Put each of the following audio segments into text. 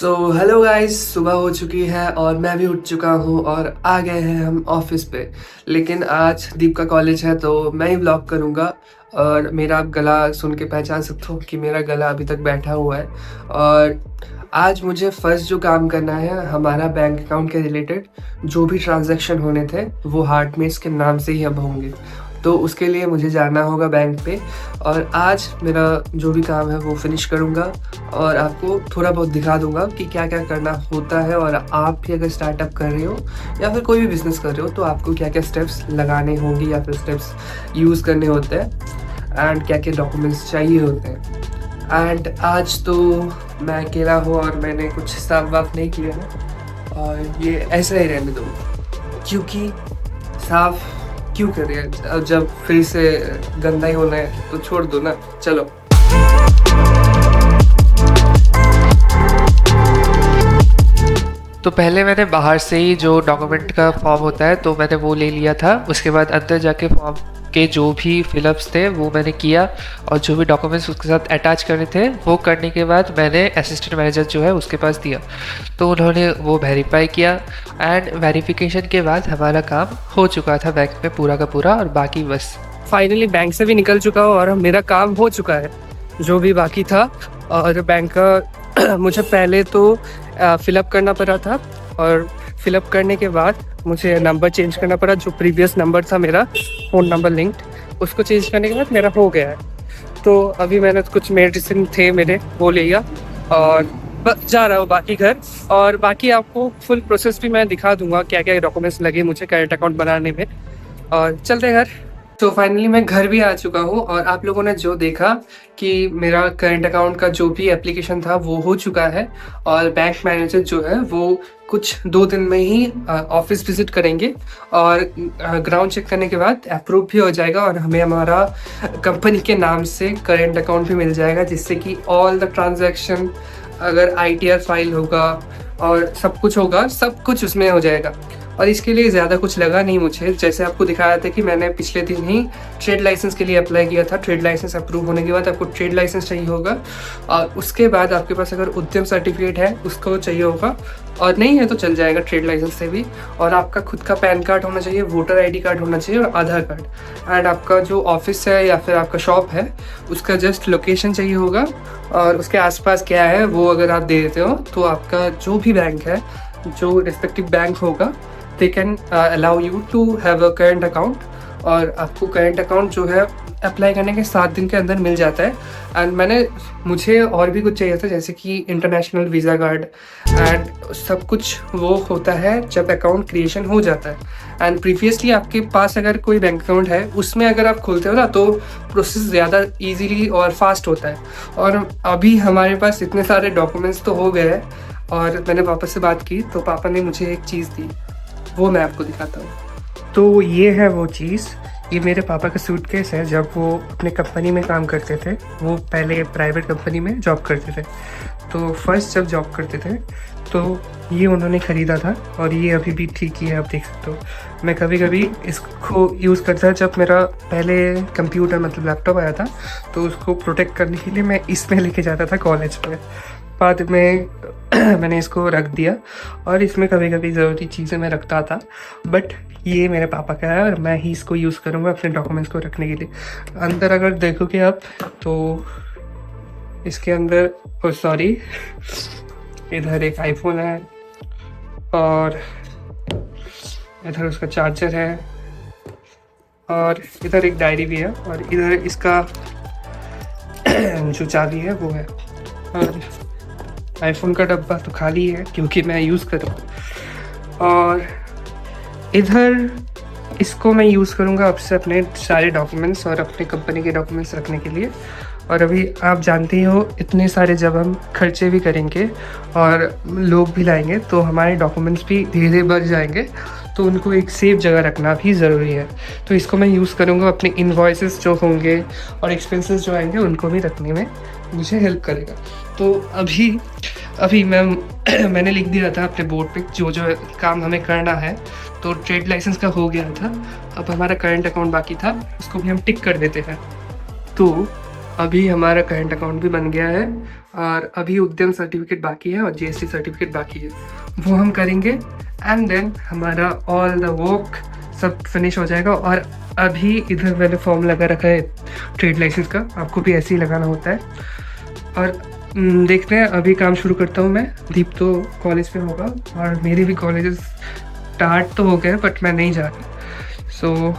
तो hello guys, सुबह हो चुकी है और मैं भी उठ चुका हूँ और आ गए हैं हम ऑफिस पे। लेकिन आज दीप का कॉलेज है तो मैं ही व्लॉग करूँगा। और मेरा आप गला सुन के पहचान सकते हो कि मेरा गला अभी तक बैठा हुआ है। और आज मुझे फर्स्ट जो काम करना है हमारा बैंक अकाउंट के रिलेटेड, जो भी ट्रांजैक्शन होने थे वो हार्टमेट्स के नाम से ही अब होंगे। तो उसके लिए मुझे जाना होगा बैंक पे और आज मेरा जो भी काम है वो फिनिश करूँगा और आपको थोड़ा बहुत दिखा दूंगा कि क्या क्या करना होता है। और आप भी अगर स्टार्टअप कर रहे हो या फिर कोई भी बिजनेस कर रहे हो तो आपको क्या क्या स्टेप्स लगाने होंगे या फिर स्टेप्स यूज़ करने होते हैं एंड क्या क्या डॉक्यूमेंट्स चाहिए होते हैं। एंड आज तो मैं अकेला हूँ और मैंने कुछ साफ वाफ नहीं किया है और ये ऐसा ही रहने दो, क्योंकि साफ क्यों कर रहे हैं, अब जब फिर से गंदा ही होना है तो छोड़ दो ना। चलो। तो पहले मैंने बाहर से ही जो डॉक्यूमेंट का फॉर्म होता है तो मैंने वो ले लिया था। उसके बाद अंदर जाके फॉर्म के जो भी फिलअप्स थे वो मैंने किया और जो भी डॉक्यूमेंट्स उसके साथ अटैच करने थे वो करने के बाद मैंने असिस्टेंट मैनेजर जो है उसके पास दिया। तो उन्होंने वो वेरीफाई किया एंड वेरिफिकेशन के बाद हमारा काम हो चुका था बैंक में पूरा का पूरा। और बाकी बस फाइनली बैंक से भी निकल चुका हूँ और मेरा काम हो चुका है जो भी बाकी था। और बैंक का मुझे पहले तो फिलअप करना पड़ा था और फिलअप करने के बाद मुझे नंबर चेंज करना पड़ा। जो प्रीवियस नंबर था मेरा फ़ोन नंबर लिंक्ड, उसको चेंज करने के बाद मेरा हो गया है। तो अभी मैंने कुछ मेडिसिन थे मेरे वो ले लिया और जा रहा हूँ बाकी घर। और बाकी आपको फुल प्रोसेस भी मैं दिखा दूंगा क्या क्या डॉक्यूमेंट्स लगे मुझे करेंट अकाउंट बनाने में। और चलते हैं घर। तो फाइनली मैं घर भी आ चुका हूँ और आप लोगों ने जो देखा कि मेरा करंट अकाउंट का जो भी एप्लीकेशन था वो हो चुका है। और बैंक मैनेजर जो है वो कुछ 2 दिन में ही ऑफिस विजिट करेंगे और ग्राउंड चेक करने के बाद अप्रूव भी हो जाएगा और हमें हमारा कंपनी के नाम से करंट अकाउंट भी मिल जाएगा, जिससे कि ऑल द ट्रांजैक्शन, अगर ITR फाइल होगा और सब कुछ होगा, सब कुछ उसमें हो जाएगा। और इसके लिए ज़्यादा कुछ लगा नहीं मुझे, जैसे आपको दिखाया था कि मैंने पिछले दिन ही ट्रेड लाइसेंस के लिए अप्लाई किया था। ट्रेड लाइसेंस अप्रूव होने के बाद आपको ट्रेड लाइसेंस चाहिए होगा और उसके बाद आपके पास अगर उद्यम सर्टिफिकेट है उसको चाहिए होगा, और नहीं है तो चल जाएगा ट्रेड लाइसेंस से भी। और आपका खुद का पैन कार्ड होना चाहिए, वोटर ID कार्ड होना चाहिए और आधार कार्ड। एंड आपका जो ऑफिस है या फिर आपका शॉप है उसका जस्ट लोकेशन चाहिए होगा और उसके आसपास क्या है वो अगर आप दे देते हो तो आपका जो भी बैंक है, जो रिस्पेक्टिव बैंक होगा, they can allow you to have a current account। और आपको करंट अकाउंट जो है अप्लाई करने के 7 दिन के अंदर मिल जाता है। एंड मुझे और भी कुछ चाहिए था, जैसे कि इंटरनेशनल वीज़ा कार्ड एंड सब कुछ वो होता है जब अकाउंट क्रिएशन हो जाता है। एंड प्रीवियसली आपके पास अगर कोई बैंक अकाउंट है उसमें अगर आप खोलते हो ना तो प्रोसेस ज़्यादा इजीली और फास्ट होता है। और अभी हमारे पास इतने सारे डॉक्यूमेंट्स तो हो गए हैं और मैंने पापा से बात की तो पापा ने मुझे एक चीज़ दी, वो मैं आपको दिखाता हूँ। तो ये है वो चीज़, ये मेरे पापा का सूटकेस है। जब वो अपने कंपनी में काम करते थे, वो पहले प्राइवेट कंपनी में जॉब करते थे, तो फर्स्ट जब जॉब करते थे तो ये उन्होंने ख़रीदा था और ये अभी भी ठीक ही है, आप देख सकते हो। मैं कभी कभी इसको यूज़ करता था जब मेरा पहले कंप्यूटर मतलब लैपटॉप आया था तो उसको प्रोटेक्ट करने के लिए मैं इसमें लेके जाता था कॉलेज में। बाद में मैंने इसको रख दिया और इसमें कभी कभी ज़रूरी चीज़ें मैं रखता था, बट ये मेरे पापा का है और मैं ही इसको यूज़ करूँगा अपने डॉक्यूमेंट्स को रखने के लिए। अंदर अगर देखोगे आप तो इसके अंदर सॉरी इधर एक आईफोन है और इधर उसका चार्जर है और इधर एक डायरी भी है और इधर इसका जो चाबी है वो है। और आईफोन का डब्बा तो खाली है क्योंकि मैं यूज़ कर रहा हूँ। और इधर इसको मैं यूज़ करूँगा अब से अपने सारे डॉक्यूमेंट्स और अपने कंपनी के डॉक्यूमेंट्स रखने के लिए। और अभी आप जानते ही हो इतने सारे जब हम खर्चे भी करेंगे और लोग भी लाएंगे तो हमारे डॉक्यूमेंट्स भी धीरे धीरे बढ़ जाएंगे, तो उनको एक सेफ जगह रखना भी ज़रूरी है। तो इसको मैं यूज़ करूँगा अपने इनवॉइसेस जो होंगे और एक्सपेंसेस जो आएंगे उनको भी रखने में मुझे हेल्प करेगा। तो अभी मैंने लिख दिया था अपने बोर्ड पे जो जो काम हमें करना है। तो ट्रेड लाइसेंस का हो गया था, अब हमारा करंट अकाउंट बाकी था, उसको भी हम टिक कर देते हैं। तो अभी हमारा करंट अकाउंट भी बन गया है और अभी उद्यम सर्टिफिकेट बाकी है और जीएसटी सर्टिफिकेट बाकी है, वो हम करेंगे एंड देन हमारा ऑल द वर्क सब फिनिश हो जाएगा। और अभी इधर मैंने फॉर्म लगा रखा है ट्रेड लाइसेंस का, आपको भी ऐसे ही लगाना होता है। और देखते हैं, अभी काम शुरू करता हूँ मैं। दीप तो कॉलेज में होगा और मेरे भी कॉलेजेस स्टार्ट तो हो गए बट मैं नहीं जा रहा, सो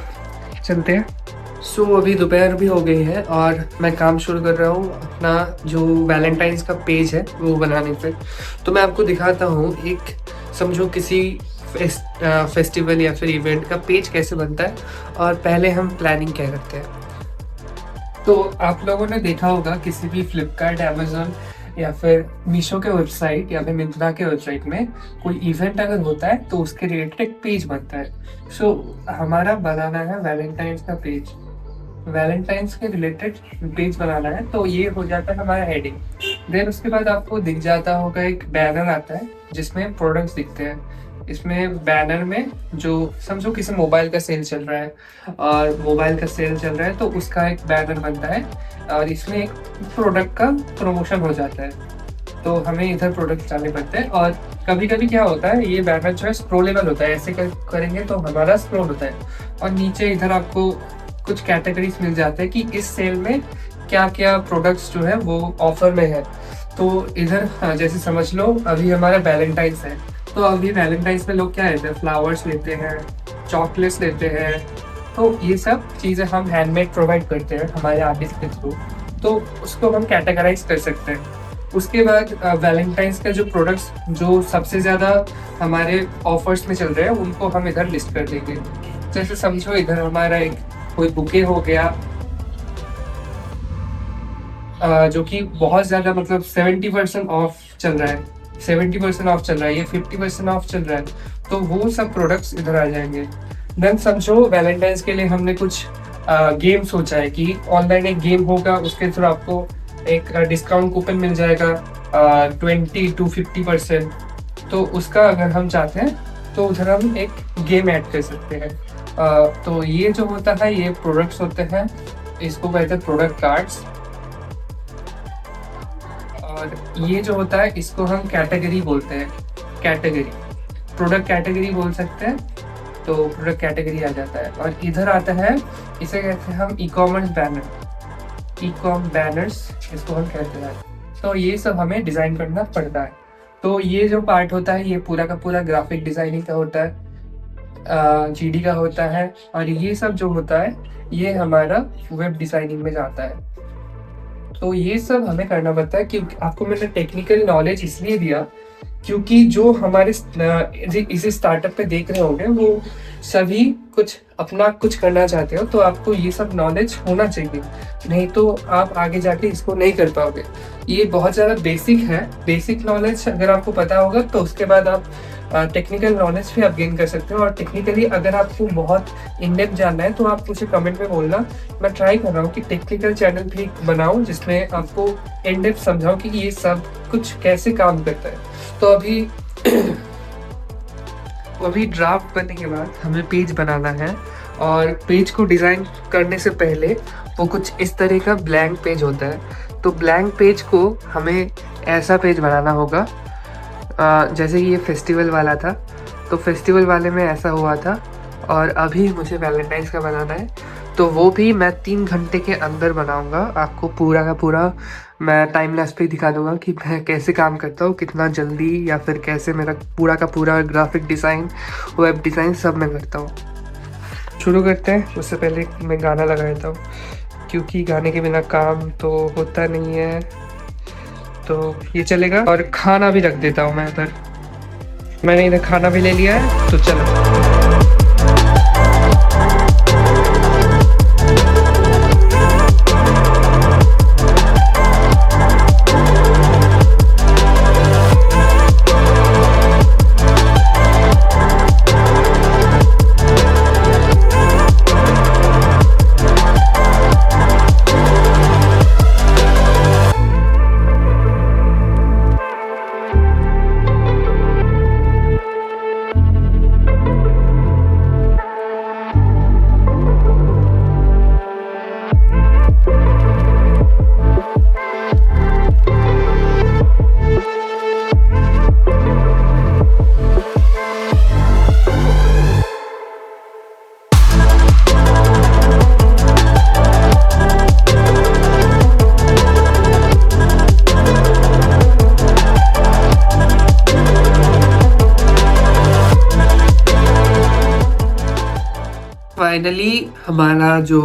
चलते हैं। सो अभी दोपहर भी हो गई है और मैं काम शुरू कर रहा हूँ अपना जो वैलेंटाइंस का पेज है वो बनाने पे। तो मैं आपको दिखाता हूँ, एक समझो किसी फेस्टिवल या फिर इवेंट का पेज कैसे बनता है और पहले हम प्लानिंग क्या करते हैं। तो आप लोगों ने देखा होगा किसी भी फ्लिपकार्ट, अमेजोन या फिर मीशो के वेबसाइट या फिर मिंत्रा के वेबसाइट में कोई इवेंट अगर होता है तो उसके रिलेटेड एक पेज बनता है। सो हमारा बनाना है वैलेंटाइंस का पेज, वैलेंटाइंस के रिलेटेड पेज बनाना है। तो ये हो जाता है हमारा हेडिंग। देन उसके बाद आपको दिख जाता होगा एक बैनर आता है जिसमें प्रोडक्ट्स दिखते हैं। इसमें बैनर में जो समझो किसी मोबाइल का सेल चल रहा है और मोबाइल का सेल चल रहा है तो उसका एक बैनर बनता है और इसमें एक प्रोडक्ट का प्रमोशन हो जाता है। तो हमें इधर प्रोडक्ट डालने पड़ते हैं और कभी कभी क्या होता है, ये बैनर जो है स्क्रोलेबल होता है, ऐसे करेंगे तो हमारा स्क्रोल होता है और नीचे इधर आपको कुछ कैटेगरीज मिल जाते हैं कि इस सेल में क्या क्या प्रोडक्ट्स जो है वो ऑफर में है। तो इधर जैसे समझ लो अभी हमारा वैलेंटाइंस है, तो अभी वैलेंटाइंस में लोग क्या लेते हैं, फ्लावर्स लेते हैं, चॉकलेट्स लेते हैं। तो ये सब चीज़ें हम हैंडमेड प्रोवाइड करते हैं हमारे आर्टिस्ट के थ्रू, तो उसको हम कैटेगराइज कर सकते हैं। उसके बाद वैलेंटाइंस का जो प्रोडक्ट्स जो सबसे ज़्यादा हमारे ऑफर्स में चल रहे हैं उनको हम इधर लिस्ट कर देंगे। जैसे समझो इधर हमारा एक कोई बुके हो गया जो कि बहुत ज़्यादा मतलब 70% ऑफ चल रहा है, 70% ऑफ चल रहा है, ये 50% ऑफ चल रहा है, तो वो सब प्रोडक्ट्स इधर आ जाएंगे। देन समझो वैलेंटाइंस के लिए हमने कुछ गेम सोचा है कि ऑनलाइन एक गेम होगा, उसके थ्रू आपको एक डिस्काउंट कूपन मिल जाएगा 20 to 50%। तो उसका अगर हम चाहते हैं तो उधर हम एक गेम ऐड कर सकते हैं। तो ये जो होता है ये प्रोडक्ट्स होते हैं, इसको कहते हैं प्रोडक्ट कार्ड्स। और ये जो होता है इसको हम कैटेगरी बोलते हैं, कैटेगरी, प्रोडक्ट कैटेगरी बोल सकते हैं। तो प्रोडक्ट कैटेगरी आ जाता है और इधर आता है, इसे कहते हैं हम e commerce banner, e com banners इसको हम कहते हैं। तो ये सब हमें डिज़ाइन करना पड़ता है। तो ये जो पार्ट होता है ये पूरा का पूरा ग्राफिक डिज़ाइनिंग का होता है, जीडी का होता है, और ये सब जो होता है ये हमारा वेब डिज़ाइनिंग में जाता है। तो ये सब हमें करना पड़ता है। क्योंकि आपको मैंने टेक्निकल नॉलेज इसलिए दिया क्योंकि जो हमारे इस स्टार्टअप पे देख रहे होंगे वो सभी कुछ अपना कुछ करना चाहते हो, तो आपको ये सब नॉलेज होना चाहिए, नहीं तो आप आगे जाके इसको नहीं कर पाओगे। ये बहुत ज़्यादा बेसिक है, बेसिक नॉलेज अगर आपको पता होगा तो उसके बाद आप टेक्निकल नॉलेज भी आप गेन कर सकते हो। और टेक्निकली अगर आपको बहुत इन डेप्थ जानना है तो आप मुझे कमेंट में बोलना, मैं ट्राई कर रहा हूँ कि टेक्निकल चैनल भी बनाऊँ जिसमें आपको इन डेप्थ समझाऊँ कि ये सब कुछ कैसे काम करता है। तो अभी ड्राफ्ट बनने के बाद हमें पेज बनाना है और पेज को डिज़ाइन करने से पहले वो कुछ इस तरह का ब्लैंक पेज होता है। तो ब्लैंक पेज को हमें ऐसा पेज बनाना होगा, जैसे ये फेस्टिवल वाला था तो फेस्टिवल वाले में ऐसा हुआ था, और अभी मुझे वैलेंटाइंस का बनाना है तो वो भी मैं 3 घंटे के अंदर बनाऊंगा। आपको पूरा का पूरा मैं टाइम लैप्स पे दिखा दूंगा कि मैं कैसे काम करता हूँ, कितना जल्दी, या फिर कैसे मेरा पूरा का पूरा ग्राफिक डिज़ाइन, वेब डिज़ाइन सब मैं करता हूँ। शुरू करते हैं। उससे पहले मैं गाना लगा देता हूँ क्योंकि गाने के बिना काम तो होता नहीं है, तो ये चलेगा। और खाना भी रख देता हूँ मैं इधर, मैंने इधर खाना भी ले लिया है, तो चलो। फाइनली हमारा जो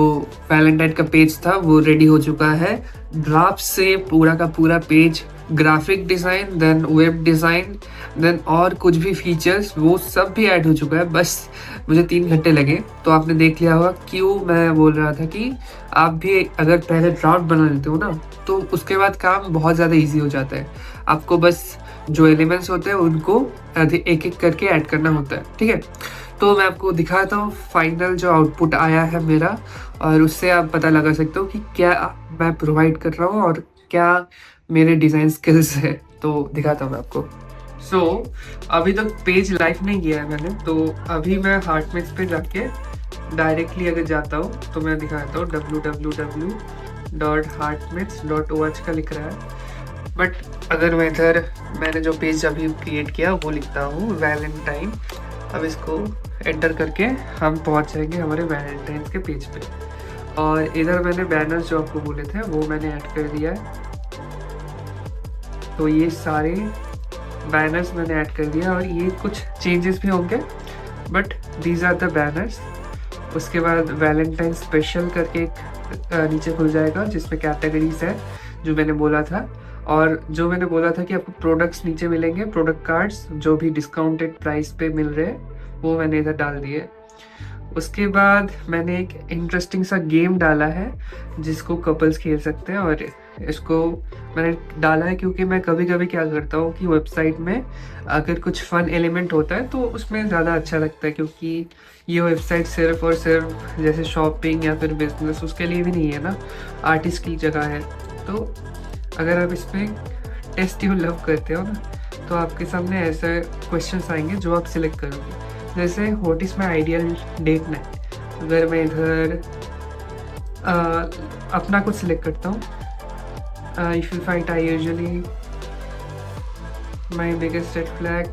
वैलेंटाइन का पेज था वो रेडी हो चुका है। ड्राफ्ट से पूरा का पूरा page, graphic design, then web design, then और कुछ भी फीचर्स, वो सब भी ऐड हो चुका है। बस मुझे 3 घंटे लगे। तो आपने देख लिया होगा क्यों मैं बोल रहा था कि आप भी अगर पहले ड्राफ्ट बना लेते हो ना, तो उसके बाद काम बहुत ज़्यादा ईजी हो जाता है। आपको बस जो एलिमेंट्स होते हैं उनको एक एक करके ऐड करना होता है, ठीक है। तो मैं आपको दिखाता हूँ फाइनल जो आउटपुट आया है मेरा, और उससे आप पता लगा सकते हो कि क्या मैं प्रोवाइड कर रहा हूँ और क्या मेरे डिज़ाइन स्किल्स है। तो दिखाता हूँ मैं आपको। अभी तक पेज लाइव नहीं किया है मैंने, तो अभी मैं हार्टमेट्स पे जाके डायरेक्टली अगर जाता हूँ तो मैं दिखाता हूँ www.heartmates.org का लिख रहा है। बट अगर मैं इधर मैंने जो पेज अभी क्रिएट किया वो लिखता हूँ वैलेंटाइन, अब इसको एंटर करके हम पहुँच जाएंगे हमारे वैलेंटाइन के पेज पे। और इधर मैंने बैनर्स जो आपको बोले थे वो मैंने ऐड कर दिया है। तो ये सारे बैनर्स मैंने ऐड कर दिया, और ये कुछ चेंजेस भी होंगे, but these are the banners. उसके बाद वैलेंटाइन स्पेशल करके एक नीचे खुल जाएगा जिसमें कैटेगरीज है जो मैंने बोला था, और जो मैंने बोला था कि आपको प्रोडक्ट्स नीचे मिलेंगे, प्रोडक्ट कार्ड्स जो भी डिस्काउंटेड प्राइस पे मिल रहे हैं वो मैंने इधर डाल दिए। उसके बाद मैंने एक इंटरेस्टिंग सा गेम डाला है जिसको कपल्स खेल सकते हैं, और इसको मैंने डाला है क्योंकि मैं कभी कभी क्या करता हूँ कि वेबसाइट में अगर कुछ फ़न एलिमेंट होता है तो उसमें ज़्यादा अच्छा लगता है, क्योंकि ये वेबसाइट सिर्फ और सिर्फ जैसे शॉपिंग या फिर बिजनेस उसके लिए भी नहीं है ना, आर्टिस्ट की जगह है। तो अगर आप इसमें टेस्ट यू लव करते हो ना, तो आपके सामने ऐसे क्वेश्चंस आएंगे जो आप सिलेक्ट करोगे। जैसे what is my ideal date night, अगर मैं इधर अपना कुछ सिलेक्ट करता हूँ, if you fight I usually my biggest red flag,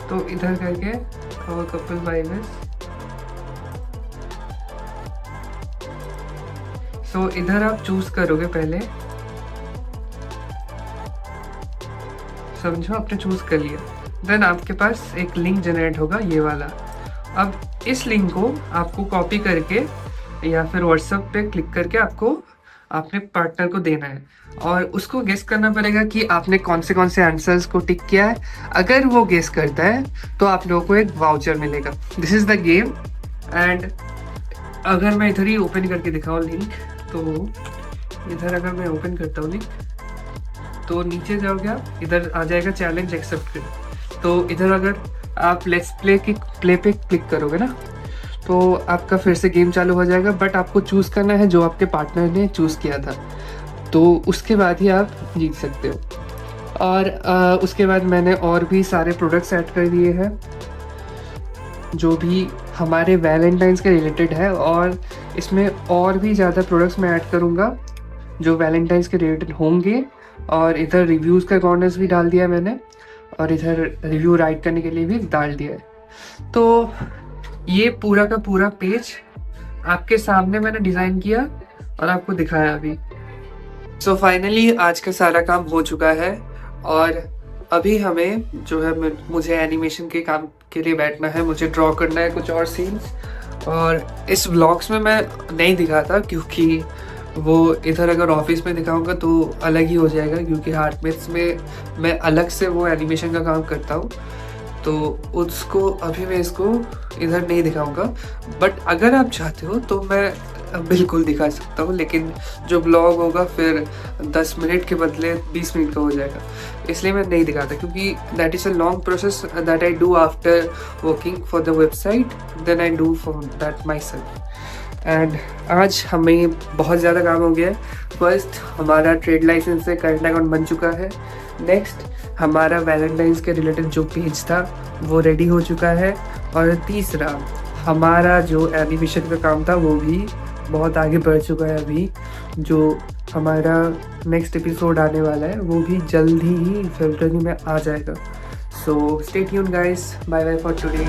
तो इधर करके और कपल वाइब इज, सो इधर आप चूज करोगे पहले, समझो आपने चूज कर लिया, देन आपके पास एक लिंक जनरेट होगा ये वाला। अब इस लिंक को आपको कॉपी करके या फिर व्हाट्सएप पे क्लिक करके आपको अपने पार्टनर को देना है, और उसको गेस करना पड़ेगा कि आपने कौन से आंसर्स को टिक किया है। अगर वो गेस करता है तो आप लोगों को एक वाउचर मिलेगा। This is the game. And अगर मैं इधर ही ओपन करके दिखाऊँ लिंक, तो इधर अगर मैं ओपन करता हूँ लिंक, तो नीचे जाओगे आप, इधर आ जाएगा चैलेंज एक्सेप्टेड। तो इधर अगर आप लेट्स प्ले पे क्लिक करोगे ना, तो आपका फिर से गेम चालू हो जाएगा, बट आपको चूज़ करना है जो आपके पार्टनर ने चूज़ किया था, तो उसके बाद ही आप जीत सकते हो। और उसके बाद मैंने और भी सारे प्रोडक्ट्स ऐड कर दिए हैं जो भी हमारे वैलेंटाइंस के रिलेटेड है, और इसमें और भी ज़्यादा प्रोडक्ट्स मैं ऐड करूँगा जो वैलेंटाइंस के रिलेटेड होंगे। और इधर रिव्यूज़ का कॉर्नर्स भी डाल दिया मैंने, और इधर रिव्यू राइट करने के लिए भी डाल दिया है। तो ये पूरा का पूरा पेज आपके सामने मैंने डिज़ाइन किया और आपको दिखाया अभी। सो फाइनली आज का सारा काम हो चुका है, और अभी हमें जो है मुझे एनिमेशन के काम के लिए बैठना है, मुझे ड्रॉ करना है कुछ और सीन्स। और इस व्लॉग्स में मैं नहीं दिखाता क्योंकि वो इधर अगर ऑफिस में दिखाऊंगा तो अलग ही हो जाएगा, क्योंकि हार्टमेट्स में मैं अलग से वो एनिमेशन का काम करता हूँ, तो उसको अभी मैं इसको इधर नहीं दिखाऊंगा। बट अगर आप चाहते हो तो मैं बिल्कुल दिखा सकता हूँ, लेकिन जो ब्लॉग होगा फिर 10 मिनट के बदले 20 मिनट का हो जाएगा, इसलिए मैं नहीं दिखाता, क्योंकि that is a long process that I do after working for the website, then I do for that myself. And आज हमें बहुत ज़्यादा काम हो गया है। फर्स्ट हमारा ट्रेड लाइसेंस से करंट अकाउंट बन चुका है। नेक्स्ट हमारा वैलेंटाइंस के रिलेटेड जो पेज था वो रेडी हो चुका है। और तीसरा हमारा जो एनिमेशन का काम था वो भी बहुत आगे बढ़ चुका है। अभी जो हमारा नेक्स्ट एपिसोड आने वाला है वो भी जल्द ही फैक्टरी में आ जाएगा। So stay tuned guys, bye bye for today.